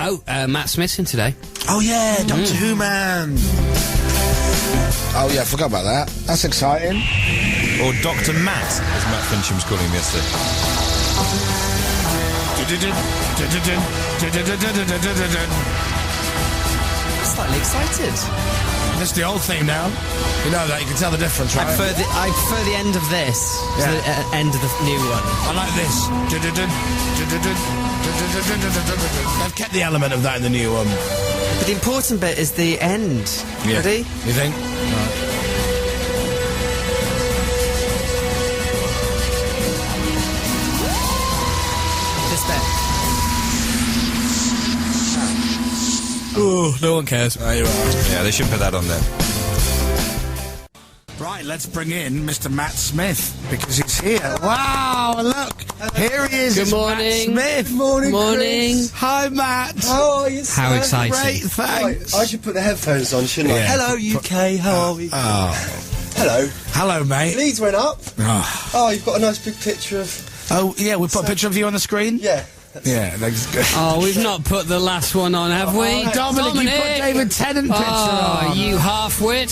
Oh, Matt Smith's in today. Oh yeah, Doctor Who man. Oh yeah, I forgot about that. That's exciting. Or Dr. Matt, as Matt Fincham was calling him yesterday. Slightly excited. That's the old theme now. You know that, you can tell the difference, right? I prefer the end of this to the end of the new one. I like this. They've kept the element of that in the new one. But the important bit is the end. Yeah. Ready? You think? Right. This bit. Ooh, no one cares. There you are. Yeah, they should put that on there. Right, let's bring in Mr. Matt Smith, because he's here. Wow, look! Here he is. Good it's morning. Matt Smith. Morning, Chris. Hi, Matt. How are you, How sir? exciting. Great, thanks. I should put the headphones on, shouldn't I? Yeah. Hello, UK, how are we? Hello. Hello, mate. Leeds went up. Oh, Oh, you've got a nice big picture of... yeah, we put a picture of you on the screen? Yeah. Yeah, that's good. Oh, we've not put the last one on, have we? Dominic, you put David Tennant picture on. You half-wit.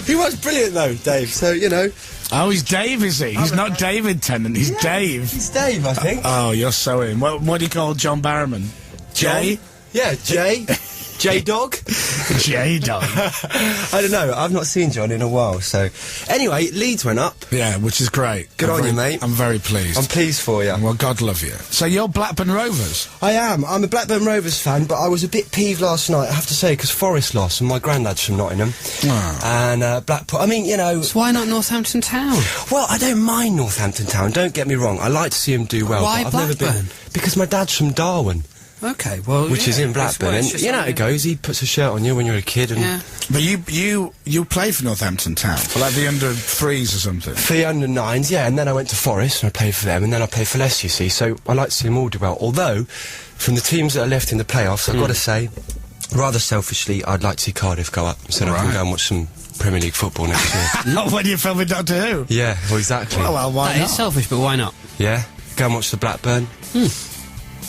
He was brilliant, though, Dave, so, you know. Oh, he's Dave, is he? He's not David Tennant, he's Dave. He's Dave, I think. Oh, you're so in. What do you call John Barrowman? Jay? Yeah, Jay. J-Dog. J-Dog. I don't know, I've not seen John in a while, so... Anyway, Leeds went up. Yeah, which is great. Good on you, mate. I'm very pleased. I'm pleased for you. Well, God love you. So you're Blackburn Rovers? I am. I'm a Blackburn Rovers fan, but I was a bit peeved last night, I have to say, because Forest lost, and my granddad's from Nottingham. Oh. And Blackpool... I mean, you know... So why not Northampton Town? Well, I don't mind Northampton Town, don't get me wrong. I like to see him do well. Why but I've never Blackburn? been... Because my dad's from Darwin, Okay, well, which is in Blackburn, and you know how it goes. He puts a shirt on you when you're a kid, and Yeah. But you played for Northampton Town, for like the under 3s or something. for the under-9s, yeah, and then I went to Forest, and I played for them, and then I played for Leicester, you see, so I like to see them all do well. Although, from the teams that are left in the playoffs, I've got to say, rather selfishly, I'd like to see Cardiff go up, so I can Right. go and watch some Premier League football next year. Not when you're filming Doctor Who. Yeah, well, exactly. Well, why That not? is selfish, but why not? Yeah, go and watch the Blackburn.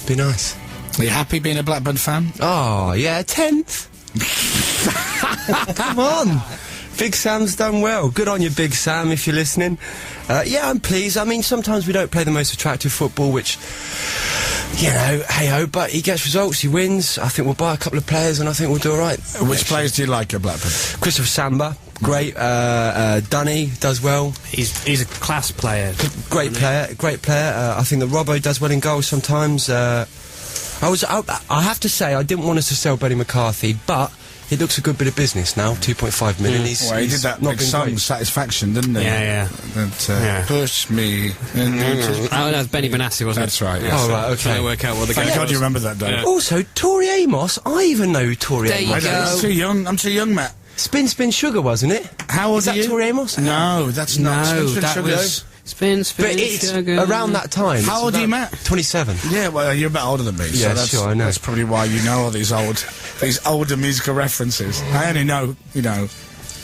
Be nice. Are you happy being a Blackburn fan? Oh, yeah, 10th. Come on. Big Sam's done well. Good on you, Big Sam, if you're listening. Yeah, I'm pleased. I mean, sometimes we don't play the most attractive football, which, you know, hey-ho, but he gets results, he wins. I think we'll buy a couple of players and I think we'll do all right. Which players do you like at Blackburn? Christopher Samba, great. Dunny does well. He's a class player. Great player. I think that Robbo does well in goals sometimes. I have to say, I didn't want us to sell Benny McCarthy, but it looks a good bit of business now. 2.5 million. Well, he did that not big been song, great. Satisfaction, didn't he? Yeah. That, Yeah. Push me. Oh, that was Benny Benassi, wasn't That's it? right, yes. Oh, right, Trying okay. to work out what the Thank guy God was. you remember that, Dave. Yeah. Also, Tori Amos. I even know who Tori There you Amos go. is. I'm too young. I'm too young, Matt. Spin Spin Sugar, wasn't it? How old Is are that you? Tori Amos? No, that's not. No, Spin, Spin, that Sugar. was... Spin, But it's sugar. around that time. How It's old are you, about Matt? 27. Yeah, well, you're a bit older than me. Yeah, so that's, sure, I know. That's probably why you know all these older musical references. I only know, you know.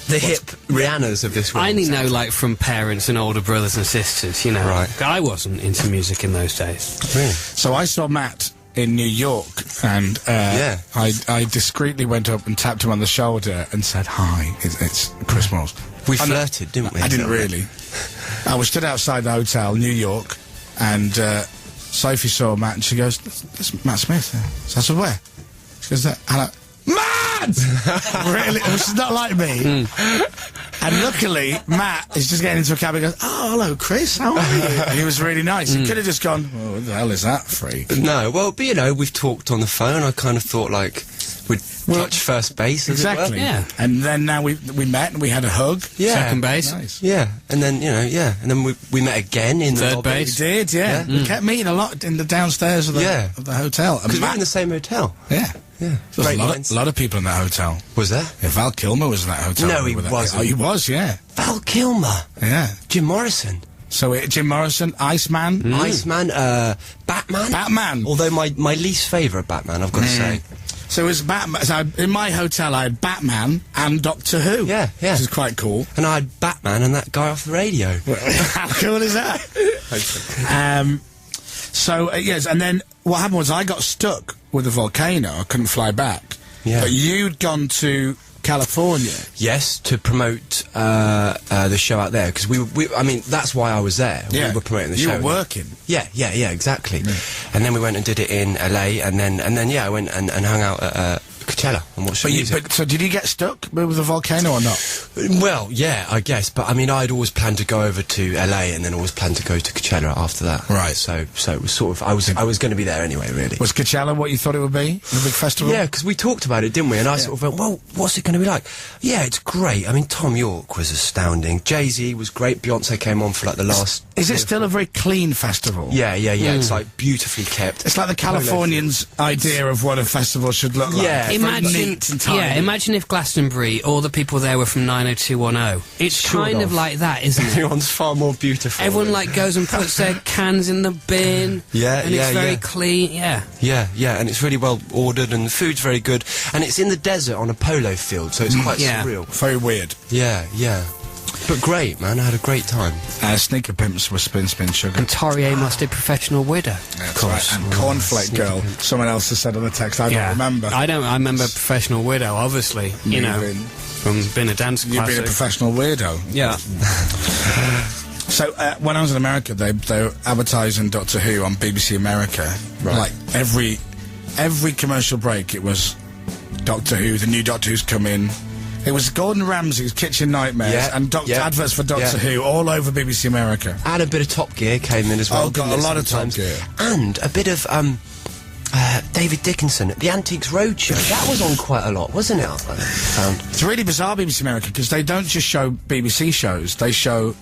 The hip Rihannas of this world. I only know, like, from parents and older brothers and sisters, you know. Right. I wasn't into music in those days. Really? So I saw Matt in New York, and Yeah. I discreetly went up and tapped him on the shoulder and said, "Hi, it's Chris Moyles." We I know- flirted, didn't we? I didn't really. I was stood outside the hotel, New York, and Sophie saw Matt, and she goes, "That's Matt Smith." So I said, "Where?" She goes, "That." And I, Matt! Really? Which is not like me. And luckily, Matt is just getting into a cab and goes, "Oh, hello, Chris, how are you?" And he was really nice. He could have just gone, "Oh, what the hell is that freak?" No, well, but you know, we've talked on the phone. I kind of thought, like, we'd touch first base, as Exactly. it were. Yeah. And then now we met and we had a hug. Yeah. Second base. Nice. Yeah, and then, you know, yeah, and then we met again in the Third lobby. We base. did, yeah. We kept meeting a lot in the downstairs of the, Yeah. of the hotel. And Because we're Matt, in the same hotel. yeah. Yeah. There was Great a lines. lot of people in that hotel. Was there? Yeah, Val Kilmer was in that hotel. No, he With that- wasn't. Oh, he was, yeah. Val Kilmer. Yeah. Jim Morrison. So Jim Morrison, Iceman, Iceman, Batman. Batman. Although my least favourite Batman, I've got to say. So it was Batman. So in my hotel, I had Batman and Doctor Who. Yeah, yeah. Which is quite cool. And I had Batman and that guy off the radio. How cool is that? So yes, and then what happened was I got stuck with the volcano. I couldn't fly back. Yeah. But you'd gone to California. Yes, to promote the show out there, because I mean, that's why I was there. Yeah. We were promoting the You show. were working. Yeah, exactly. And then we went and did it in LA, and then I went and hung out at Coachella and watched the music. So did you get stuck with the volcano or not? Well, yeah, I guess. But I mean, I'd always planned to go over to LA, and then always planned to go to Coachella after that. Right. So it was sort of I was going to be there anyway, really. Was Coachella what you thought it would be? The big festival? Yeah, because we talked about it, didn't we? And I sort of went, well, what's it going to be like? Yeah, it's great. I mean, Tom York was astounding. Jay-Z was great. Beyonce came on for like the last... Is it still a very clean festival? Yeah. It's like beautifully kept. It's like the Californians' idea of what a festival should look like. Yeah. Imagine if Glastonbury, all the people there were from 90210. It's Sort kind of. of like that, isn't it? Everyone's far more beautiful. Everyone like goes and puts their cans in the bin. And it's very clean. Yeah. Yeah, and it's really well ordered, and the food's very good, and it's in the desert on a polo field, so it's quite surreal. Very weird. Yeah. But great, man. I had a great time. Sneaker Pimps was Spin Sugar. And Torrie Amos did Professional Widow. Of course. Right. And Cornflake Girl. Someone else has said on the text. I don't remember. I remember Professional Widow, obviously. You know, from being a dance classic. You've been a professional weirdo. Yeah. So, when I was in America, they were advertising Doctor Who on BBC America. Right. Like, every commercial break, it was Doctor Who, the new Doctor Who's come in. It was Gordon Ramsay's Kitchen Nightmares and adverts for Doctor Who all over BBC America. And a bit of Top Gear came in as well. Oh, got a lot of Top Gear. And a bit of, David Dickinson at the Antiques Roadshow. That was on quite a lot, wasn't it? I found. It's really bizarre, BBC America, because they don't just show BBC shows, they show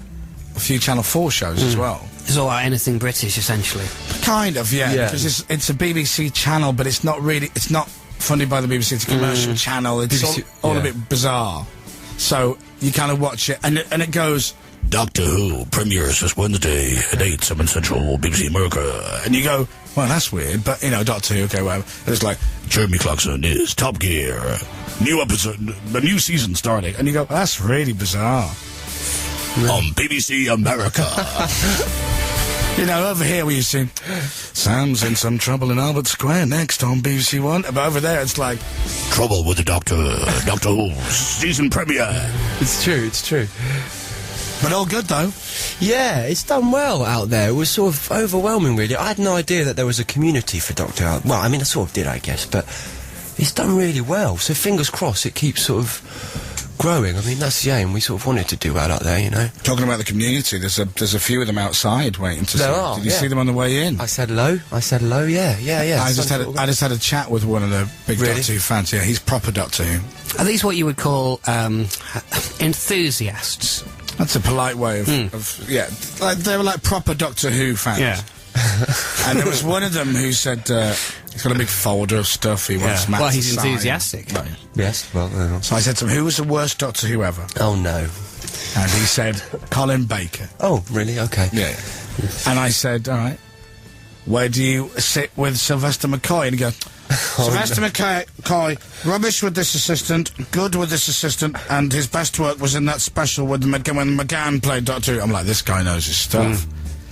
a few Channel 4 shows as well. It's all like anything British, essentially. Kind of, yeah. Because it's a BBC channel, but it's not really, it's not funded by the BBC, it's a commercial channel. It's BBC, all a bit bizarre. So you kind of watch it, and it goes, Doctor Who premieres this Wednesday at 8, 7 Central, BBC America. And you go, well, that's weird, but, you know, Doctor Who, okay, whatever. And it's like, Jeremy Clarkson is Top Gear. New episode, the new season starting. And you go, that's really bizarre. On BBC America. You know, over here we used to Sam's in some trouble in Albert Square next on BBC One. But over there it's like, Trouble with the Doctor Who season premiere. It's true. But all good, though. Yeah, it's done well out there. It was sort of overwhelming, really. I had no idea that there was a community for Doctor Who. Well, I mean, I sort of did, I guess, but it's done really well. So fingers crossed it keeps sort of growing. I mean, that's the aim. We sort of wanted to do well out there, you know. Talking about the community, there's a few of them outside waiting to see. There are, Did you see them on the way in? I said hello, yeah. I just had a chat with one of the big Doctor Who fans. Yeah, he's proper Doctor Who. Are these what you would call enthusiasts? That's a polite way of like, they were like proper Doctor Who fans. Yeah. And there was one of them who said he's got a big folder of stuff he wants Matt Well, to he's sign. enthusiastic. Right. Yes, well, So I said to him, who was the worst Doctor Who ever? Oh, no. And he said, Colin Baker. Oh, really? Okay. Yeah. And I said, all right, where do you sit with Sylvester McCoy? And he goes, Sylvester McCoy, rubbish with this assistant, good with this assistant, and his best work was in that special with when McGann played Doctor Who. I'm like, this guy knows his stuff.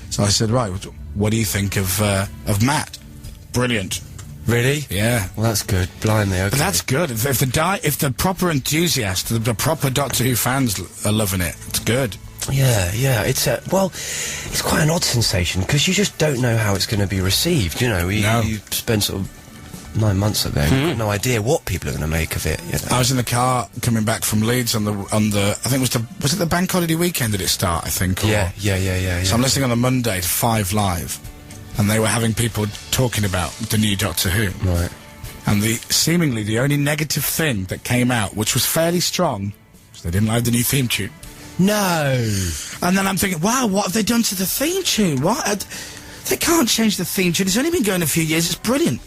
So I said, right, what do you think of Matt? Brilliant. Really? Yeah. Well, that's good. Blimey, okay. But that's good. If the proper enthusiasts, the proper Doctor Who fans are loving it, it's good. Yeah. It's it's quite an odd sensation because you just don't know how it's going to be received. You know, you spend sort of 9 months up there, you've got no idea what people are going to make of it. You know? I was in the car coming back from Leeds on the I think was it the bank holiday weekend did it start? I think. Yeah. So I'm listening on the Monday to 5 Live, and they were having people talking about the new Doctor Who. Right. And seemingly the only negative thing that came out, which was fairly strong, was they didn't like the new theme tune. No. And then I'm thinking, wow, what have they done to the theme tune? What? They can't change the theme tune. It's only been going a few years. It's brilliant.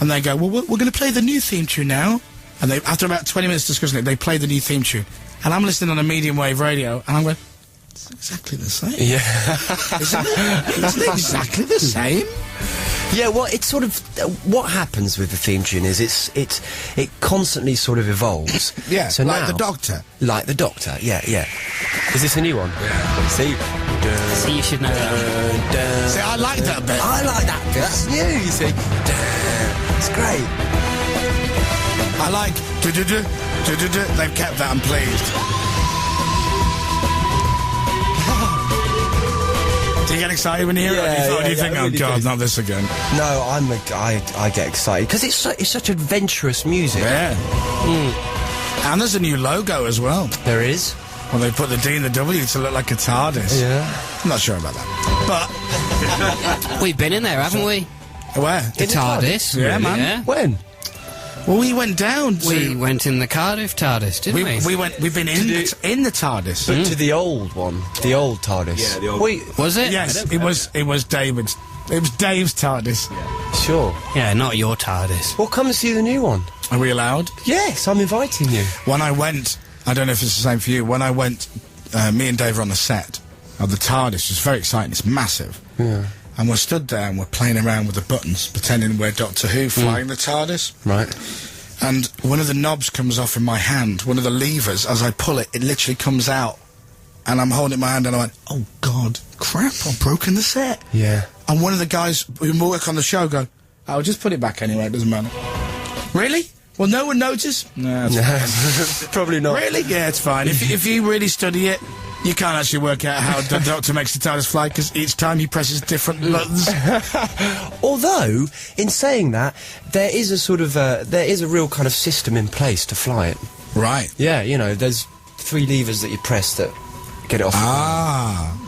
And they go, well, we're going to play the new theme tune now. And they, after about 20 minutes discussing it, they play the new theme tune. And I'm listening on a medium wave radio, and I'm going, it's exactly the same. Yeah. Isn't it exactly the same? Yeah, well, it's sort of what happens with the theme tune is it constantly sort of evolves. Yeah, so like now, the Doctor. Like the Doctor, yeah. Is this a new one? Yeah. See, you should know that. See, I like that bit. I like that bit. That's new, you see. It's great. I like do-do-do, do-do-do. They've kept that, I'm pleased. Do you get excited when you hear it? Or do you think, really oh God, do. not this again? No, I get excited because it's such adventurous music. Yeah. And there's a new logo as well. There is. Well, they put the D and the W to look like a TARDIS. Yeah. I'm not sure about that. We've been in there, haven't we? But, where? The TARDIS. Yeah, man. Yeah. When? Well, we went down to... We went in the Cardiff TARDIS, didn't we? We've been in the TARDIS. But to the old one, the old TARDIS. Yeah, the old. Wait, Was it? Yes, it was David's. It was Dave's TARDIS. sure. Yeah, not your TARDIS. Well, come and see the new one. Are we allowed? Yes, I'm inviting you. When I went, I don't know if it's the same for you, when I went, me and Dave were on the set of the TARDIS. It's very exciting, it's massive. Yeah. And we're stood there and we're playing around with the buttons, pretending we're Doctor Who flying the TARDIS. Right. And one of the knobs comes off in my hand, one of the levers, as I pull it, it literally comes out. And I'm holding it in my hand and I went, oh God, crap, I've broken the set. Yeah. And one of the guys who work on the show go, I'll just put it back anyway, it doesn't matter. Really? Will no one notice? No, it's fine. Probably not. Really? Yeah, it's fine. If you really study it, you can't actually work out how the Doctor makes the TARDIS fly, because each time he presses different buttons. Although, in saying that, there is a sort of there is a real kind of system in place to fly it. Right. Yeah, you know, there's 3 levers that you press that get it off. Ah.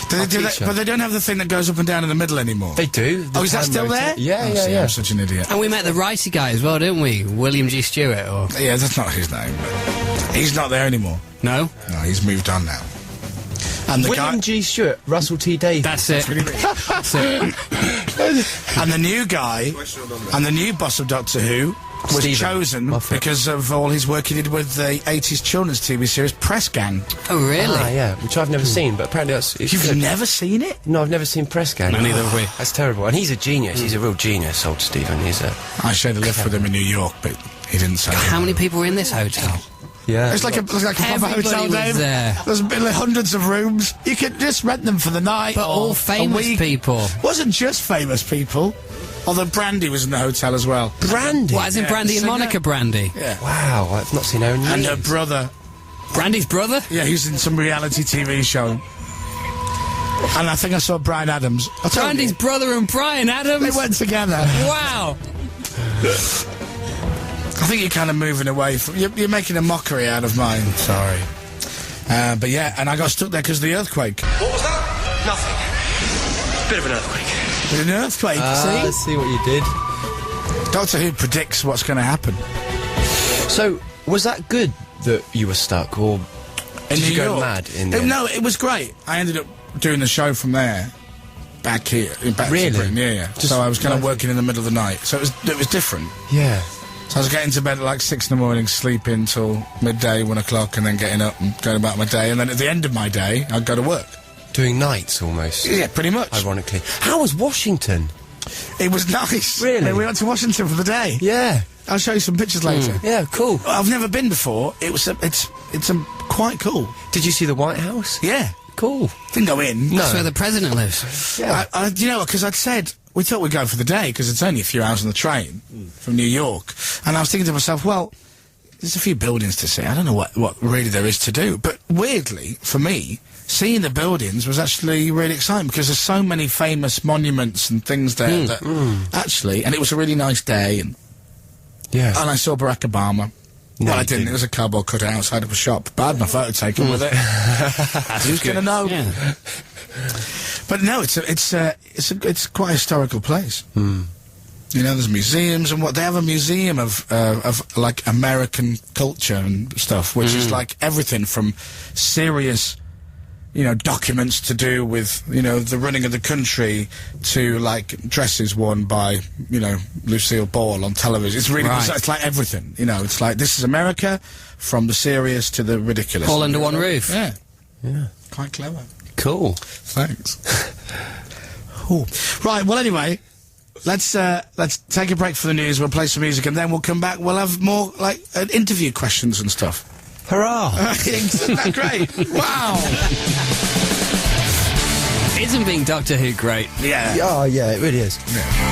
Do they do that, teacher. but they don't have the thing that goes up and down in the middle anymore. They do. The Oh, is that pan still rotor- there? Yeah, Oh, yeah, see, yeah. I'm such an idiot. And we met the righty guy as well, didn't we? William G. Stewart, or... Yeah, that's not his name. But he's not there anymore. No? No, he's moved on now. And the William guy, G. Stewart, Russell T. Davies. That's it. That's it. and the new guy, and the new boss of Doctor Who was Stephen chosen Moffat. because of all his work he did with the 80s children's TV series Press Gang. Oh, really? Ah, yeah, which I've never seen, but apparently it's You've good. never seen it? No, I've never seen Press Gang. No, neither have we. That's terrible. And he's a genius. He's a real genius, old Stephen. He's a... I shared a lift with him in New York, but he didn't say How that. many people were in this hotel? Yeah. It's like a proper Everybody hotel, was Dave. there. There's been like hundreds of rooms. You could just rent them for the night. But or all a famous week. people. Wasn't just famous people. Although Brandy was in the hotel as well. Brandy. What, as in Yeah, Brandy and singer. Monica Brandy? Yeah. Wow, I've not seen her in And years. her brother. Brandy's brother? Yeah, he's in some reality TV show. And I think I saw Bryan Adams. I told Brandy's you, brother and Bryan Adams? they went together. Wow. I think you're kind of moving away from... You're making a mockery out of mine. Sorry. But yeah, and I got stuck there because of the earthquake. What was that? Nothing. Bit of an earthquake. An earthquake, I see what you did. see? Doctor Who predicts what's going to happen. So, was that good that you were stuck, or In did New you go York. mad in there? No, it was great. I ended up doing the show from there, back here, back Really? to Britain. Yeah. Just So I was kind of like- working in the middle of the night. So it was different. Yeah. So I was getting to bed at like 6 in the morning, sleeping till midday, 1 o'clock, and then getting up and going about my day. And then at the end of my day, I'd go to work. Doing nights, almost. Yeah, pretty much. Ironically. How was Washington? It was nice. Really? And we went to Washington for the day. Yeah. I'll show you some pictures later. Yeah, cool. I've never been before. It's quite cool. Did you see the White House? Yeah. Cool. Didn't go in. That's where the president lives. Yeah. You know, because I'd said, we thought we'd go for the day, because it's only a few hours on the train from New York. And I was thinking to myself, well, there's a few buildings to see. I don't know what really there is to do. But weirdly, for me, seeing the buildings was actually really exciting, because there's so many famous monuments and things there that actually, and it was a really nice day, and Yeah. I saw Barack Obama. No, Well, I you didn't. It was a cardboard cutout outside of a shop. But I had my photo taken with it. Who's going to know? Yeah. But no, it's quite a historical place. You know, there's museums and what they have a museum of like American culture and stuff, which is like everything from serious, you know, documents to do with, you know, the running of the country to like dresses worn by, you know, Lucille Ball on television. It's really Right. bizarre. It's like everything, you know. It's like this is America, from the serious to the ridiculous. All under one roof. Yeah, Yeah. quite clever. Cool. Thanks. Ooh. Right. Well, anyway, let's take a break for the news. We'll play some music, and then we'll come back. We'll have more like interview questions and stuff. Hurrah! Isn't that great? Wow. Isn't being Doctor Who great? Yeah. Oh, yeah, it really is. Yeah.